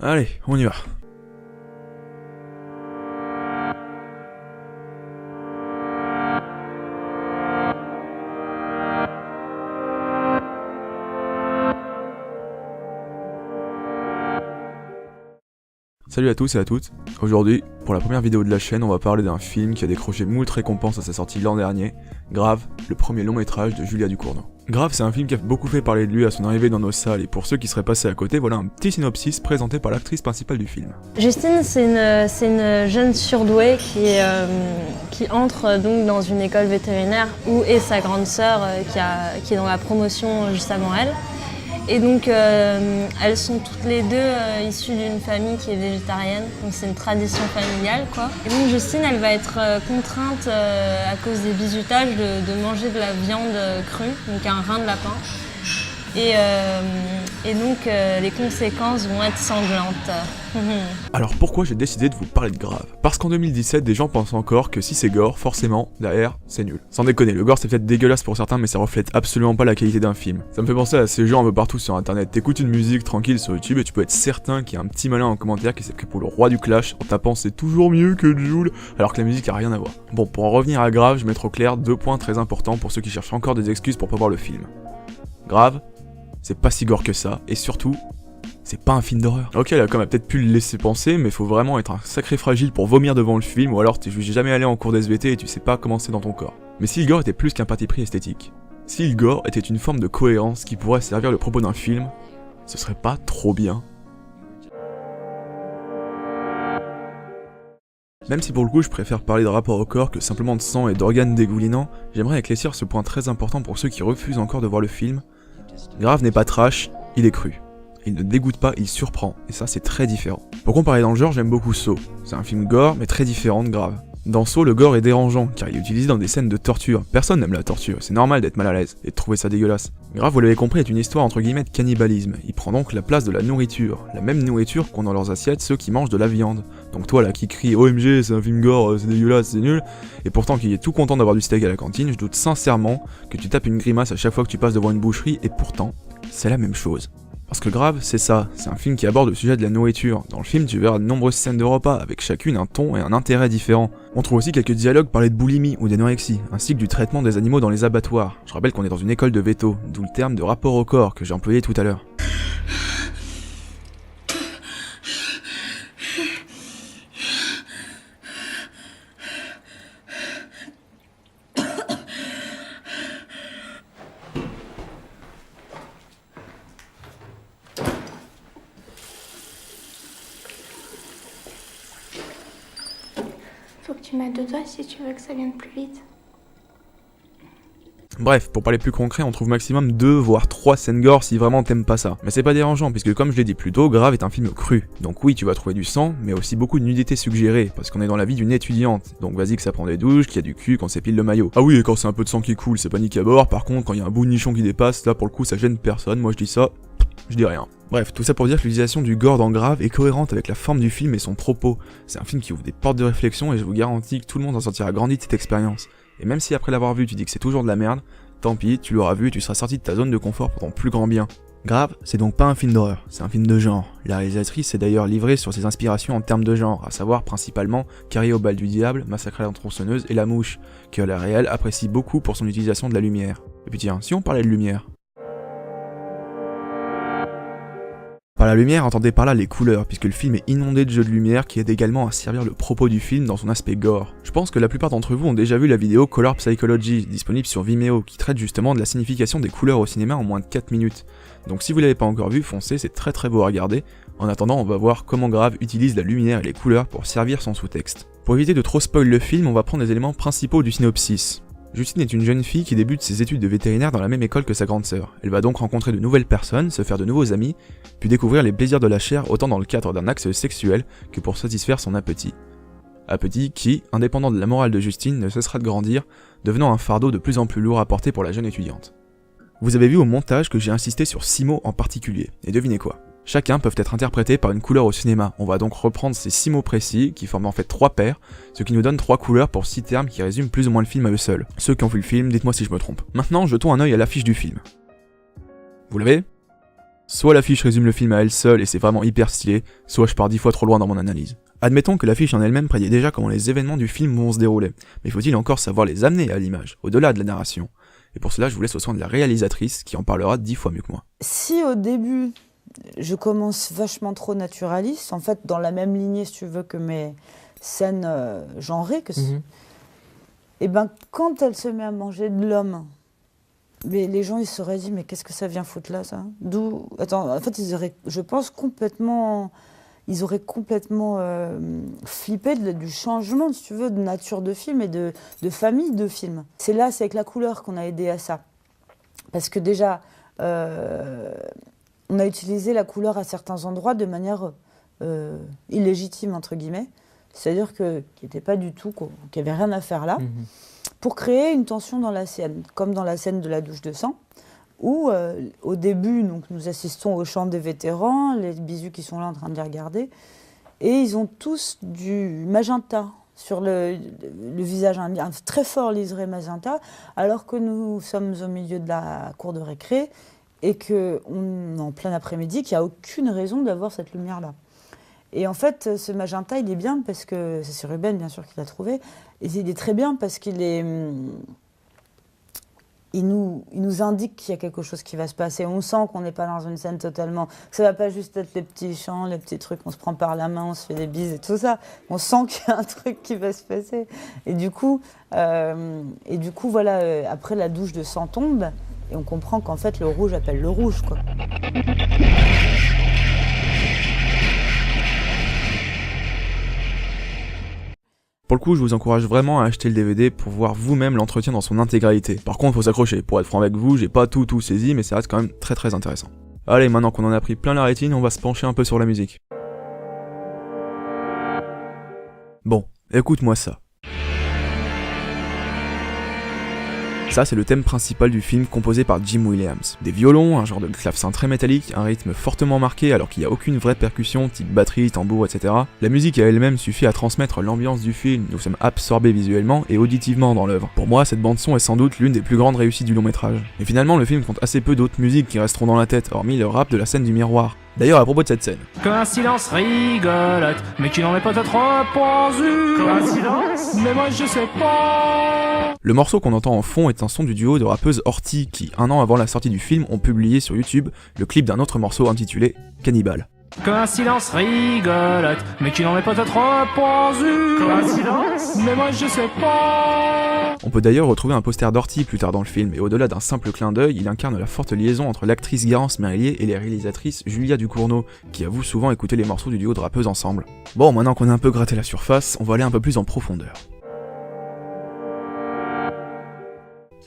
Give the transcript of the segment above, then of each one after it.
Allez, on y va. Salut à tous et à toutes. Aujourd'hui, pour la première vidéo de la chaîne, on va parler d'un film qui a décroché moult récompenses à sa sortie l'an dernier, Grave, le premier long métrage de Julia Ducournau. Grave, c'est un film qui a beaucoup fait parler de lui à son arrivée dans nos salles, et pour ceux qui seraient passés à côté, voilà un petit synopsis présenté par l'actrice principale du film. Justine, c'est une jeune surdouée qui entre donc dans une école vétérinaire où est sa grande sœur qui est dans la promotion juste avant elle. Et donc elles sont toutes les deux issues d'une famille qui est végétarienne, donc c'est une tradition familiale quoi. Et donc Justine elle va être contrainte à cause des bizutages de manger de la viande crue, donc un rein de lapin. Et donc les conséquences vont être sanglantes. Alors pourquoi j'ai décidé de vous parler de Grave? Parce qu'en 2017, des gens pensent encore que si c'est gore, forcément, derrière, c'est nul. Sans déconner, le gore c'est peut-être dégueulasse pour certains, mais ça reflète absolument pas la qualité d'un film. Ça me fait penser à ces gens un peu partout sur internet. T'écoutes une musique tranquille sur YouTube et tu peux être certain qu'il y a un petit malin en commentaire qui s'est pris pour le roi du clash en tapant c'est toujours mieux que Jul, alors que la musique a rien à voir. Bon, pour en revenir à Grave, je mets trop clair deux points très importants pour ceux qui cherchent encore des excuses pour pas voir le film. Grave, c'est pas si gore que ça, et surtout, c'est pas un film d'horreur. Ok, là, comme a peut-être pu le laisser penser, mais faut vraiment être un sacré fragile pour vomir devant le film, ou alors t'es juste jamais allé en cours d'SVT et tu sais pas comment c'est dans ton corps. Mais si le gore était plus qu'un parti pris esthétique, si le gore était une forme de cohérence qui pourrait servir le propos d'un film, ce serait pas trop bien. Même si pour le coup je préfère parler de rapport au corps que simplement de sang et d'organes dégoulinants, j'aimerais éclaircir ce point très important pour ceux qui refusent encore de voir le film. Grave n'est pas trash, il est cru. Il ne dégoûte pas, il surprend, et ça c'est très différent. Pour comparer dans le genre, j'aime beaucoup Saw. C'est un film gore, mais très différent de Grave. Dans Saw, le gore est dérangeant, car il est utilisé dans des scènes de torture. Personne n'aime la torture, c'est normal d'être mal à l'aise, et de trouver ça dégueulasse. Grave, vous l'avez compris, est une histoire entre guillemets de cannibalisme. Il prend donc la place de la nourriture. La même nourriture qu'ont dans leurs assiettes ceux qui mangent de la viande. Donc toi là qui crie OMG, c'est un film gore, c'est dégueulasse, c'est nul, et pourtant qui est tout content d'avoir du steak à la cantine, je doute sincèrement que tu tapes une grimace à chaque fois que tu passes devant une boucherie, et pourtant, c'est la même chose. Parce que Grave, c'est ça, c'est un film qui aborde le sujet de la nourriture. Dans le film, tu verras de nombreuses scènes de repas, avec chacune un ton et un intérêt différents. On trouve aussi quelques dialogues parler de boulimie ou d'anorexie, ainsi que du traitement des animaux dans les abattoirs. Je rappelle qu'on est dans une école de véto, d'où le terme de rapport au corps que j'ai employé tout à l'heure. Faut que tu mettes deux doigts si tu veux que ça vienne plus vite. Bref, pour parler plus concret, on trouve maximum 2 voire 3 scènes gore si vraiment t'aimes pas ça. Mais c'est pas dérangeant, puisque comme je l'ai dit plus tôt, Grave est un film cru. Donc oui, tu vas trouver du sang, mais aussi beaucoup de nudité suggérée, parce qu'on est dans la vie d'une étudiante. Donc vas-y que ça prend des douches, qu'il y a du cul, qu'on s'épile le maillot. Ah oui, et quand c'est un peu de sang qui coule, c'est panique à bord. Par contre, quand il y a un bout de nichon qui dépasse, là pour le coup ça gêne personne, moi je dis ça, je dis rien. Bref, tout ça pour dire que l'utilisation du gore dans Grave est cohérente avec la forme du film et son propos. C'est un film qui ouvre des portes de réflexion et je vous garantis que tout le monde en sortira grandi de cette expérience. Et même si après l'avoir vu tu dis que c'est toujours de la merde, tant pis, tu l'auras vu et tu seras sorti de ta zone de confort pour ton plus grand bien. Grave, c'est donc pas un film d'horreur, c'est un film de genre. La réalisatrice s'est d'ailleurs livrée sur ses inspirations en termes de genre, à savoir principalement Carré au bal du diable, Massacre à la tronçonneuse et La Mouche, que la réelle apprécie beaucoup pour son utilisation de la lumière. Et puis tiens, si on parlait de lumière. Par la lumière, entendez par là les couleurs, puisque le film est inondé de jeux de lumière qui aide également à servir le propos du film dans son aspect gore. Je pense que la plupart d'entre vous ont déjà vu la vidéo Color Psychology, disponible sur Vimeo, qui traite justement de la signification des couleurs au cinéma en moins de 4 minutes. Donc si vous l'avez pas encore vu, foncez, c'est très beau à regarder. En attendant, on va voir comment Grave utilise la lumière et les couleurs pour servir son sous-texte. Pour éviter de trop spoil le film, on va prendre les éléments principaux du synopsis. Justine est une jeune fille qui débute ses études de vétérinaire dans la même école que sa grande sœur. Elle va donc rencontrer de nouvelles personnes, se faire de nouveaux amis, puis découvrir les plaisirs de la chair autant dans le cadre d'un axe sexuel que pour satisfaire son appétit. Appétit qui, indépendant de la morale de Justine, ne cessera de grandir, devenant un fardeau de plus en plus lourd à porter pour la jeune étudiante. Vous avez vu au montage que j'ai insisté sur 6 mots en particulier, et devinez quoi ? Chacun peuvent être interprétés par une couleur au cinéma. On va donc reprendre ces 6 mots précis, qui forment en fait 3 paires, ce qui nous donne 3 couleurs pour 6 termes qui résument plus ou moins le film à eux seuls. Ceux qui ont vu le film, dites-moi si je me trompe. Maintenant, jetons un œil à l'affiche du film. Vous l'avez ? Soit l'affiche résume le film à elle seule et c'est vraiment hyper stylé, soit je pars 10 fois trop loin dans mon analyse. Admettons que l'affiche en elle-même prédit déjà comment les événements du film vont se dérouler, mais faut-il encore savoir les amener à l'image, au-delà de la narration? Et pour cela, je vous laisse au soin de la réalisatrice qui en parlera 10 fois mieux que moi. Si au début, je commence vachement trop naturaliste, en fait, dans la même lignée, si tu veux, que mes scènes genrées, et ben quand elle se met à manger de l'homme, mais les gens ils se seraient dit mais qu'est-ce que ça vient foutre là ça? D'où attends, en fait ils auraient, je pense ils auraient complètement flippé du changement, si tu veux, de nature de film et de famille de film. C'est avec la couleur qu'on a aidé à ça, parce que déjà on a utilisé la couleur à certains endroits de manière illégitime entre guillemets. C'est-à-dire qu'il n'était pas du tout, qu'il n'y avait rien à faire là, pour créer une tension dans la scène, comme dans la scène de la douche de sang, où au début, donc, nous assistons au chant des vétérans, les bisous qui sont là en train de les regarder, et ils ont tous du magenta sur le visage, un très fort liseré magenta, alors que nous sommes au milieu de la cour de récré, et qu'on est en plein après-midi, qu'il n'y a aucune raison d'avoir cette lumière-là. Et en fait, ce magenta, il est bien parce que... C'est Ruben, bien sûr, qui l'a trouvé. Et il est très bien parce qu'il est... Il nous indique qu'il y a quelque chose qui va se passer. On sent qu'on n'est pas dans une scène totalement... Ça ne va pas juste être les petits chants, les petits trucs, on se prend par la main, on se fait des bises et tout ça. On sent qu'il y a un truc qui va se passer. Et du coup voilà, après la douche de sang tombe, et on comprend qu'en fait, le rouge appelle le rouge, quoi. Pour le coup, je vous encourage vraiment à acheter le DVD pour voir vous-même l'entretien dans son intégralité. Par contre, faut s'accrocher. Pour être franc avec vous, j'ai pas tout saisi, mais ça reste quand même très très intéressant. Allez, maintenant qu'on en a pris plein la rétine, on va se pencher un peu sur la musique. Bon, écoute-moi ça. Ça, c'est le thème principal du film composé par Jim Williams. Des violons, un genre de clavecin très métallique, un rythme fortement marqué alors qu'il n'y a aucune vraie percussion, type batterie, tambour, etc. La musique à elle-même suffit à transmettre l'ambiance du film, nous sommes absorbés visuellement et auditivement dans l'œuvre. Pour moi, cette bande-son est sans doute l'une des plus grandes réussites du long-métrage. Et finalement, le film compte assez peu d'autres musiques qui resteront dans la tête, hormis le rap de la scène du miroir. D'ailleurs, à propos de cette scène. Coïncidence rigolote, mais tu n'en es pas trop pendu. Coïncidence? Mais moi je sais pas. Le morceau qu'on entend en fond est un son du duo de rappeuses Horty qui, un an avant la sortie du film, ont publié sur YouTube le clip d'un autre morceau intitulé Cannibal. Coïncidence rigolote, mais tu n'en es pas trop pendu. Coïncidence? Mais moi je sais pas. On peut d'ailleurs retrouver un poster d'Horty plus tard dans le film, et au-delà d'un simple clin d'œil, il incarne la forte liaison entre l'actrice Garance Merlier et les réalisatrices Julia Ducournau, qui avouent souvent écouter les morceaux du duo de rappeuses ensemble. Bon, maintenant qu'on a un peu gratté la surface, on va aller un peu plus en profondeur.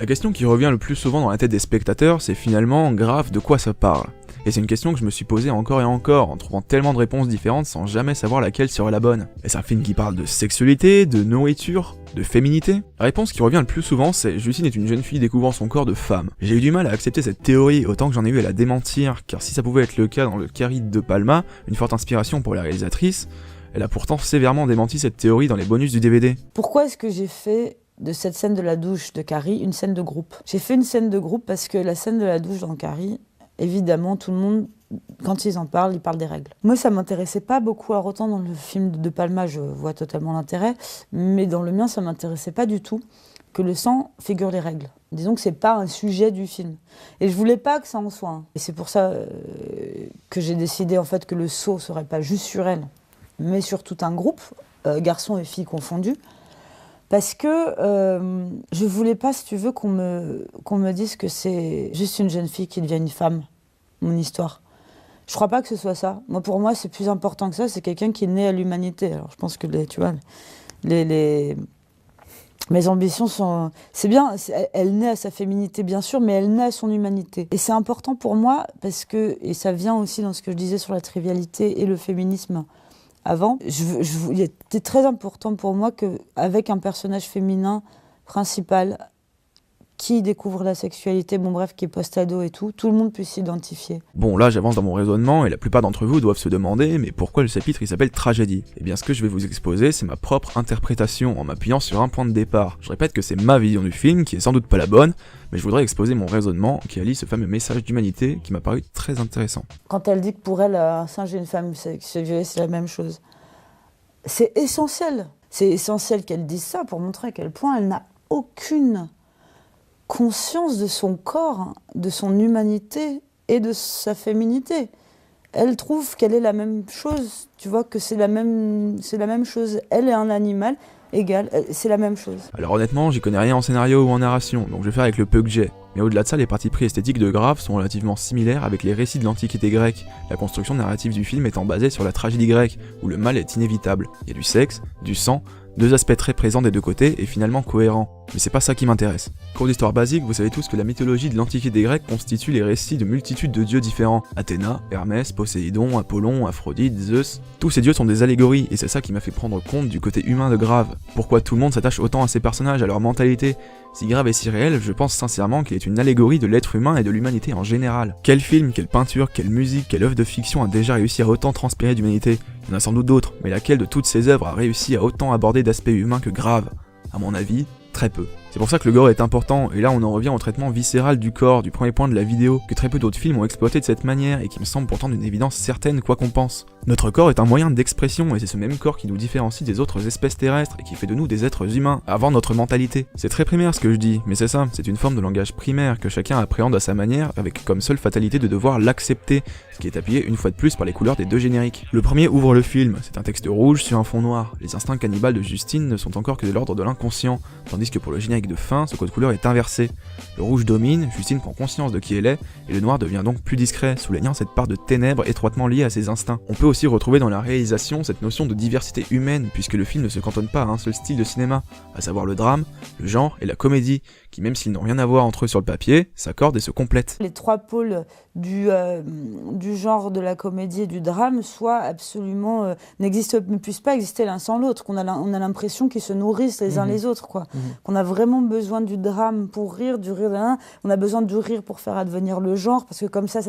La question qui revient le plus souvent dans la tête des spectateurs, c'est finalement grave de quoi ça parle. Et c'est une question que je me suis posée encore et encore, en trouvant tellement de réponses différentes sans jamais savoir laquelle serait la bonne. Est-ce un film qui parle de sexualité, de nourriture, de féminité? La réponse qui revient le plus souvent, c'est Justine est une jeune fille découvrant son corps de femme. J'ai eu du mal à accepter cette théorie autant que j'en ai eu à la démentir, car si ça pouvait être le cas dans le Carrie de Palma, une forte inspiration pour la réalisatrice, elle a pourtant sévèrement démenti cette théorie dans les bonus du DVD. Pourquoi est-ce que j'ai fait de cette scène de la douche de Carrie une scène de groupe? J'ai fait une scène de groupe parce que la scène de la douche dans Carrie, évidemment, tout le monde, quand ils parlent des règles. Moi, ça m'intéressait pas beaucoup, alors autant dans le film de Palma, je vois totalement l'intérêt, mais dans le mien, ça m'intéressait pas du tout que le sang figure les règles. Disons que c'est pas un sujet du film. Et je voulais pas que ça en soit un. Et c'est pour ça que j'ai décidé, en fait, que le saut serait pas juste sur elle, mais sur tout un groupe, garçons et filles confondus, parce que je voulais pas, si tu veux, qu'on me dise que c'est juste une jeune fille qui devient une femme, mon histoire. Je crois pas que ce soit ça. Moi, pour moi, c'est plus important que ça. C'est quelqu'un qui est né à l'humanité. Alors, je pense que mes ambitions sont... C'est bien, elle naît à sa féminité, bien sûr, mais elle naît à son humanité. Et c'est important pour moi parce que, et ça vient aussi dans ce que je disais sur la trivialité et le féminisme avant, il était très important pour moi qu'avec un personnage féminin principal qui découvre la sexualité, bon bref, qui est post-ado et tout le monde puisse s'identifier. Bon, là j'avance dans mon raisonnement et la plupart d'entre vous doivent se demander mais pourquoi le chapitre il s'appelle Tragédie? Eh bien ce que je vais vous exposer c'est ma propre interprétation en m'appuyant sur un point de départ. Je répète que c'est ma vision du film qui est sans doute pas la bonne, mais je voudrais exposer mon raisonnement qui allie ce fameux message d'humanité qui m'a paru très intéressant. Quand elle dit que pour elle, un singe et une femme se violent, c'est la même chose. C'est essentiel. C'est essentiel qu'elle dise ça pour montrer à quel point elle n'a aucune conscience de son corps, de son humanité et de sa féminité. Elle trouve qu'elle est la même chose, tu vois, que c'est la même chose. Elle est un animal égal, c'est la même chose. Alors honnêtement, j'y connais rien en scénario ou en narration, donc je vais faire avec le peu que j'ai. Mais au-delà de ça, les partis pris esthétiques de Grave sont relativement similaires avec les récits de l'Antiquité grecque, la construction narrative du film étant basée sur la tragédie grecque, où le mal est inévitable. Il y a du sexe, du sang, deux aspects très présents des deux côtés et finalement cohérents. Mais c'est pas ça qui m'intéresse. Cours d'histoire basique, vous savez tous que la mythologie de l'Antiquité grecque constitue les récits de multitudes de dieux différents. Athéna, Hermès, Poséidon, Apollon, Aphrodite, Zeus. Tous ces dieux sont des allégories et c'est ça qui m'a fait prendre compte du côté humain de Grave. Pourquoi tout le monde s'attache autant à ces personnages, à leur mentalité? Si Grave est si réel, je pense sincèrement qu'il est une allégorie de l'être humain et de l'humanité en général. Quel film, quelle peinture, quelle musique, quelle œuvre de fiction a déjà réussi à autant transpirer d'humanité? Il y en a sans doute d'autres, mais laquelle de toutes ces œuvres a réussi à autant aborder d'aspects humains que Grave? À mon avis, très peu. C'est pour ça que le gore est important, et là on en revient au traitement viscéral du corps, du premier point de la vidéo, que très peu d'autres films ont exploité de cette manière, et qui me semble pourtant d'une évidence certaine quoi qu'on pense. Notre corps est un moyen d'expression, et c'est ce même corps qui nous différencie des autres espèces terrestres, et qui fait de nous des êtres humains, avant notre mentalité. C'est très primaire ce que je dis, mais c'est ça, c'est une forme de langage primaire, que chacun appréhende à sa manière, avec comme seule fatalité de devoir l'accepter, ce qui est appuyé une fois de plus par les couleurs des deux génériques. Le premier ouvre le film, c'est un texte rouge sur un fond noir. Les instincts cannibales de Justine ne sont encore que de l'ordre de l'inconscient, tandis que pour le générique de fin, ce code couleur est inversé. Le rouge domine, Justine prend conscience de qui elle est, et le noir devient donc plus discret, soulignant cette part de ténèbres étroitement liée à ses instincts. On peut aussi retrouver dans la réalisation cette notion de diversité humaine, puisque le film ne se cantonne pas à un seul style de cinéma, à savoir le drame, le genre et la comédie, qui même s'ils n'ont rien à voir entre eux sur le papier, s'accordent et se complètent. Les trois pôles du genre de la comédie et du drame soit absolument ne puissent pas exister l'un sans l'autre, on a l'impression qu'ils se nourrissent les uns les autres, quoi. Qu'on a vraiment besoin du drame pour rire, du rire d'un, on a besoin du rire pour faire advenir le genre, parce que comme ça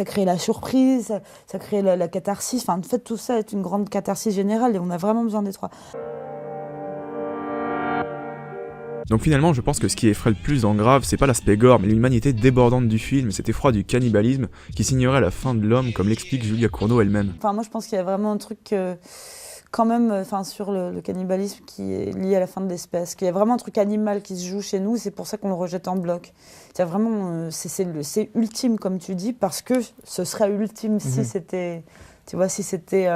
crée la surprise, ça crée la catharsis, enfin en fait tout ça est une grande catharsis générale et on a vraiment besoin des trois. Donc finalement, je pense que ce qui effraie le plus dans Grave, c'est pas l'aspect gore, mais l'humanité débordante du film, cet effroi du cannibalisme qui signerait la fin de l'homme, comme l'explique Julia Cournot elle-même. Enfin, moi je pense qu'il y a vraiment un truc quand même, sur le cannibalisme qui est lié à la fin de l'espèce, qu'il y a vraiment un truc animal qui se joue chez nous, c'est pour ça qu'on le rejette en bloc. Il y a vraiment, c'est ultime comme tu dis, parce que ce serait ultime si c'était... Tu vois, si c'était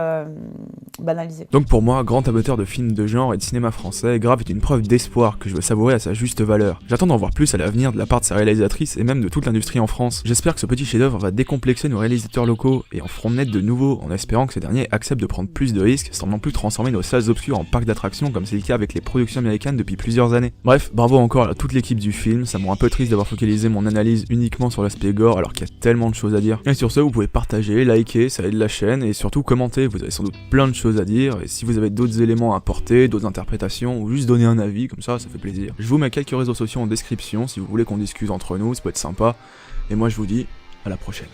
banalisé. Donc pour moi, grand amateur de films de genre et de cinéma français, Grave est une preuve d'espoir que je veux savourer à sa juste valeur. J'attends d'en voir plus à l'avenir de la part de sa réalisatrice et même de toute l'industrie en France. J'espère que ce petit chef-d'œuvre va décomplexer nos réalisateurs locaux et en feront naître de nouveaux, en espérant que ces derniers acceptent de prendre plus de risques sans non plus transformer nos salles obscures en parcs d'attractions comme c'est le cas avec les productions américaines depuis plusieurs années. Bref, bravo encore à toute l'équipe du film, ça me rend un peu triste d'avoir focalisé mon analyse uniquement sur l'aspect gore alors qu'il y a tellement de choses à dire. Et sur ce, vous pouvez partager, liker, ça aide la chaîne et surtout commenter, vous avez sans doute plein de choses à dire et si vous avez d'autres éléments à apporter, d'autres interprétations ou juste donner un avis, comme ça fait plaisir. Je vous mets quelques réseaux sociaux en description si vous voulez qu'on discute entre nous, ça peut être sympa et moi je vous dis à la prochaine.